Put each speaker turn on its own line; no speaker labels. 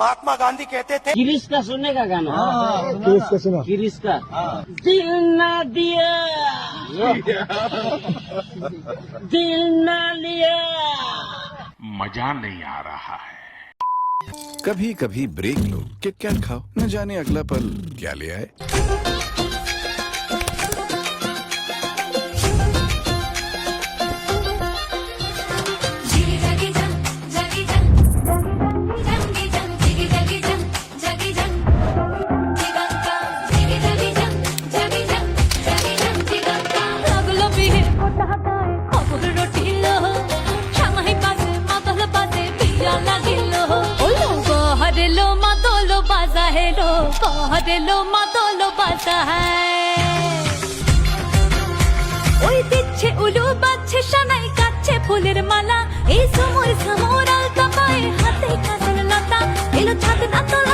महात्मा गांधी कहते थे
किरिश का सुनने का गाना।
किरिश का सुना।
किरिश का दिल ना दिया, दिल ना लिया,
मजा नहीं आ रहा है।
कभी कभी ब्रेक लो, किटकैट खाओ, न जाने अगला पल क्या ले आए।
হেলো মাদলো বাজা ওই দিচ্ছে উলু বাজছে সানাই কাচ্ছে ফুলের মালা এই সমর সমর আলতা পায়ে হাতে কাজল লতা এলো ছাদ না তোলা